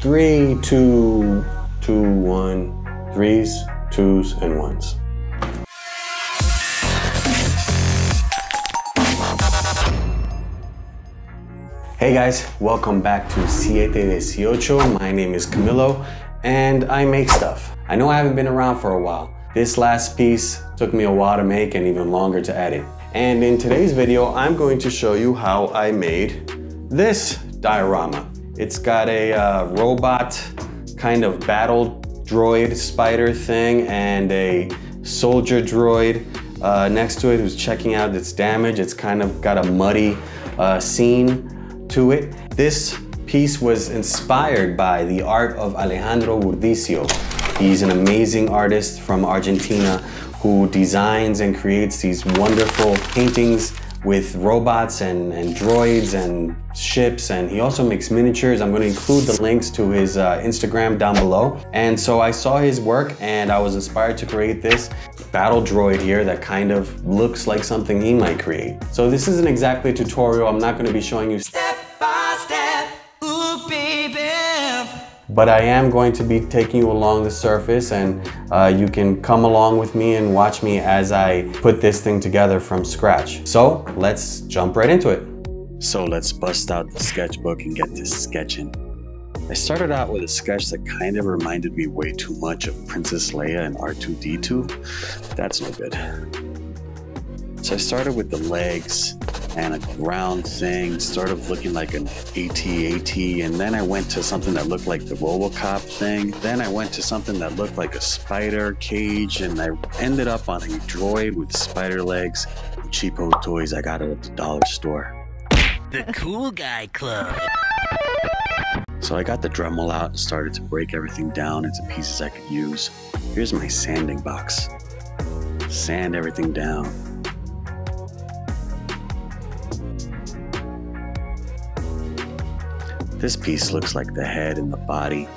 3, 2, 2, 1, 3s, 2s, and 1s. Hey guys, welcome back to 718. My name is Camilo and I make stuff. I know I haven't been around for a while. This last piece took me a while to make and even longer to edit. And in today's video, I'm going to show you how I made this diorama. It's got a robot kind of battle droid spider thing and a soldier droid next to it who's checking out its damage. It's kind of got a muddy scene to it. This piece was inspired by the art of Alejandro Burdisio. He's an amazing artist from Argentina who designs and creates these wonderful paintings with robots and droids and ships, and he also makes miniatures. I'm going to include the links to his Instagram down below. And so I saw his work and I was inspired to create this battle droid here that kind of looks like something he might create. So this isn't exactly a tutorial. I'm not going to be showing you step by step, ooh baby. But I am going to be taking you along the surface, and you can come along with me and watch me as I put this thing together from scratch. So let's jump right into it. So let's bust out the sketchbook and get to sketching. I started out with a sketch that kind of reminded me way too much of Princess Leia and R2-D2. That's no good. So I started with the legs and a ground thing, sort of looking like an AT-AT, and then I went to something that looked like the RoboCop thing. Then I went to something that looked like a spider cage, and I ended up on a droid with spider legs, cheapo toys I got at the dollar store. The Cool Guy Club. So I got the Dremel out and started to break everything down into pieces I could use. Here's my sanding box. Sand everything down. This piece looks like the head and the body.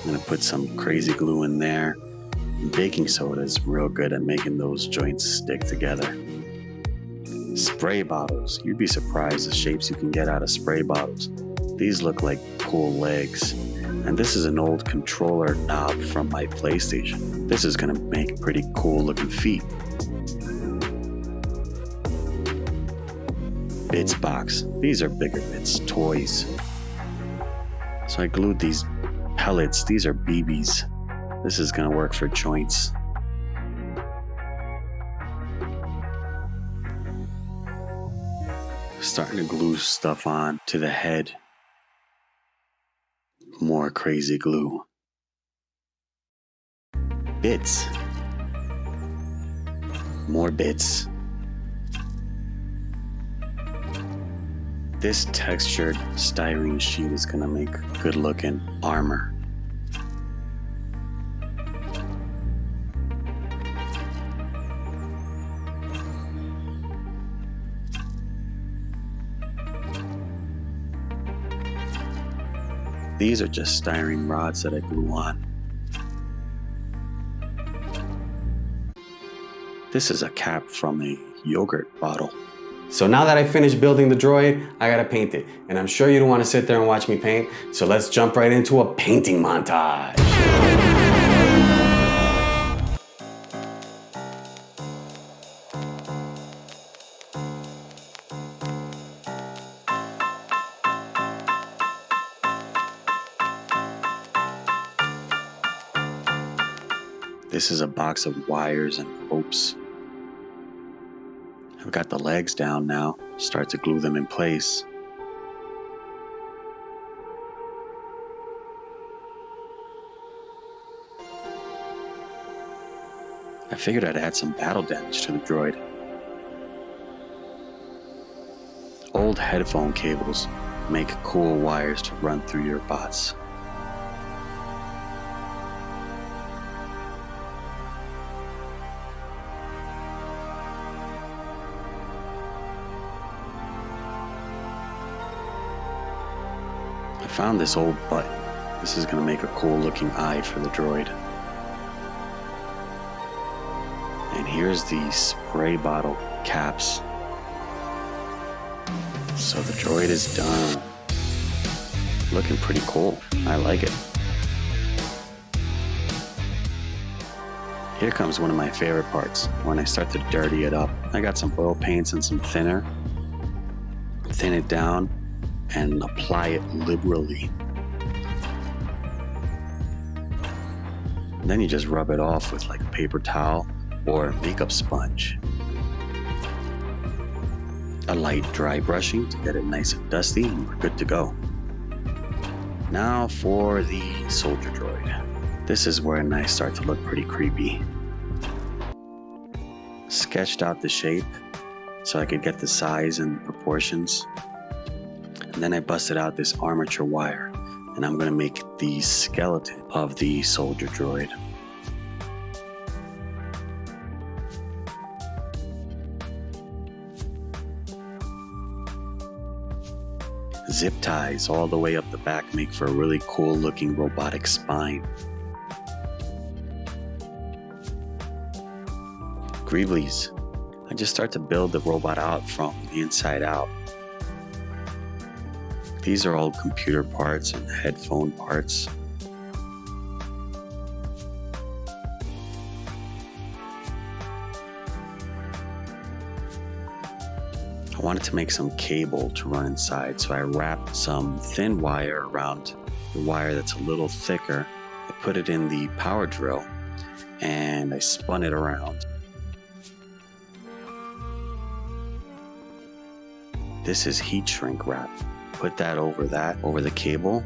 I'm gonna put some crazy glue in there. And baking soda is real good at making those joints stick together. Spray bottles. You'd be surprised the shapes you can get out of spray bottles. These look like cool legs. And this is an old controller knob from my PlayStation. This is gonna make pretty cool looking feet. Bits box. These are bigger bits, toys. So I glued these pellets. These are BBs. This is gonna work for joints. Starting to glue stuff on to the head. More crazy glue. Bits. More bits. This textured styrene sheet is gonna make good looking armor. These are just styrene rods that I glue on. This is a cap from a yogurt bottle. So now that I finished building the droid, I gotta paint it. And I'm sure you don't wanna sit there and watch me paint, so let's jump right into a painting montage. This is a box of wires and ropes. I've got the legs down now. Start to glue them in place. I figured I'd add some battle damage to the droid. Old headphone cables make cool wires to run through your bots. I found this old button. This is going to make a cool looking eye for the droid. And here's the spray bottle caps. So the droid is done. looking pretty cool. I like it. Here comes one of my favorite parts, when I start to dirty it up. I got some oil paints and some thinner. Thin it down and apply it liberally. And then you just rub it off with like a paper towel or makeup sponge. A light dry brushing to get it nice and dusty, and we're good to go. Now for the soldier droid. This is where I start to look pretty creepy. Sketched out the shape so I could get the size and proportions. And then I busted out this armature wire, and I'm gonna make the skeleton of the soldier droid. Zip ties all the way up the back make for a really cool looking robotic spine. Greeblies. I just start to build the robot out from the inside out. These are all computer parts and headphone parts. I wanted to make some cable to run inside, so I wrapped some thin wire around the wire that's a little thicker. I put it in the power drill and I spun it around. This is heat shrink wrap. Put that, over the cable,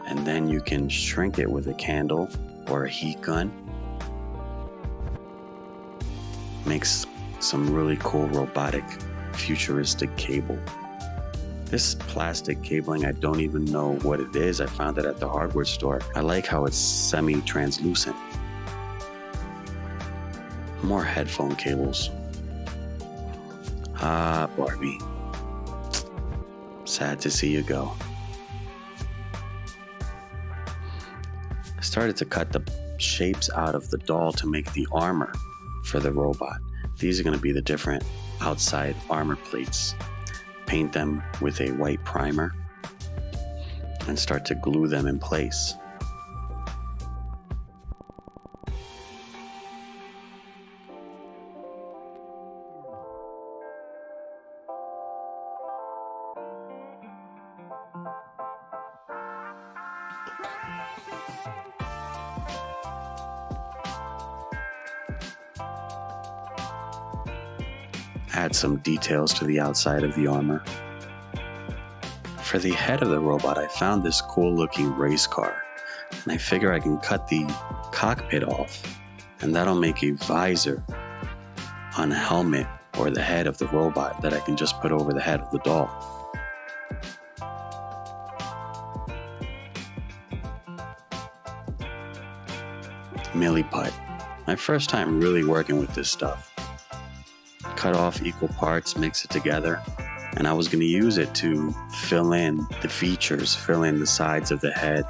and then you can shrink it with a candle or a heat gun. Makes some really cool robotic futuristic cable. This plastic cabling, I don't even know what it is. I found it at the hardware store. I like how it's semi-translucent. More headphone cables. Ah, Barbie. Sad to see you go. I started to cut the shapes out of the doll to make the armor for the robot. These are going to be the different outside armor plates. Paint them with a white primer and start to glue them in place. Add some details to the outside of the armor. For the head of the robot, I found this cool looking race car, and I figure I can cut the cockpit off, and that'll make a visor on a helmet or the head of the robot that I can just put over the head of the doll. Milliput. My first time really working with this stuff. Cut off equal parts, mix it together, and I was going to use it to fill in the features, fill in the sides of the head,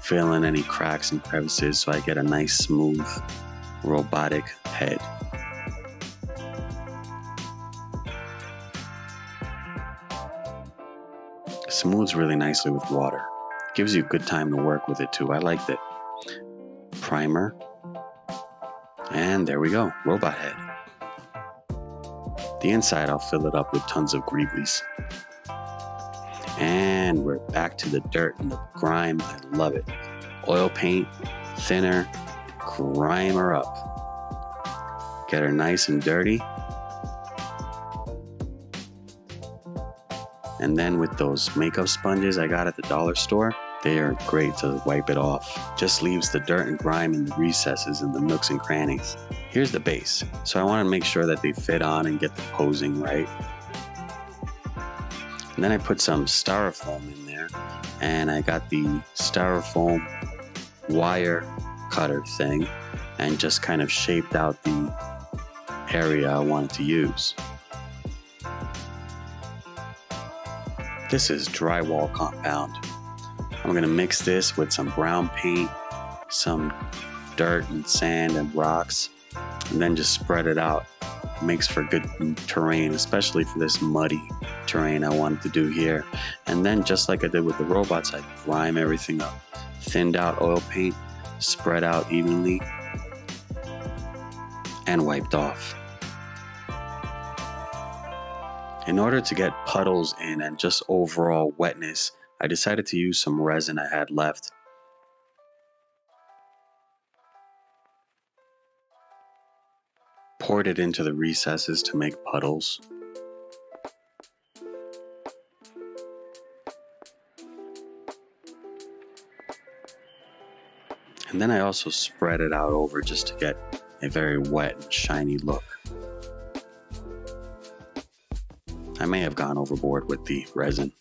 fill in any cracks and crevices so I get a nice smooth robotic head. It smooths really nicely with water. Gives you a good time to work with it too. I liked it. Primer. And there we go, robot head. The inside, I'll fill it up with tons of greeblies. And we're back to the dirt and the grime. I love it. Oil paint, thinner, grime her up. Get her nice and dirty. And then with those makeup sponges I got at the dollar store, they are great to wipe it off. Just leaves the dirt and grime in the recesses and the nooks and crannies. Here's the base. So I want to make sure that they fit on and get the posing right. And then I put some styrofoam in there, and I got the styrofoam wire cutter thing and just kind of shaped out the area I wanted to use. This is drywall compound. I'm going to mix this with some brown paint, some dirt and sand and rocks, and then just spread it out makes for good terrain, especially for this muddy terrain I wanted to do here. And then just like I did with the robots, I grime everything up. Thinned out oil paint, spread out evenly, and wiped off. In order to get puddles in and just overall wetness, I decided to use some resin I had left. Poured it into the recesses to make puddles. And then I also spread it out over just to get a very wet and shiny look. I may have gone overboard with the resin.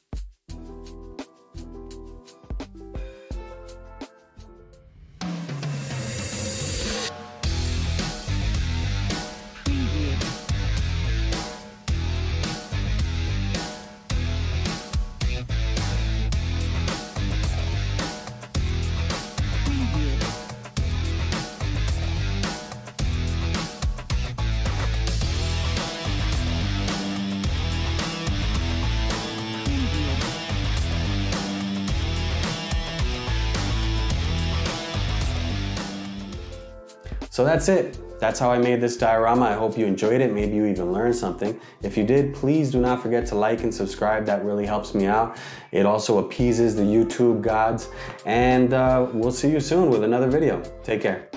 So that's it. That's how I made this diorama. I hope you enjoyed it. Maybe you even learned something. If you did, please do not forget to like and subscribe. That really helps me out. It also appeases the YouTube gods. And we'll see you soon with another video. Take care.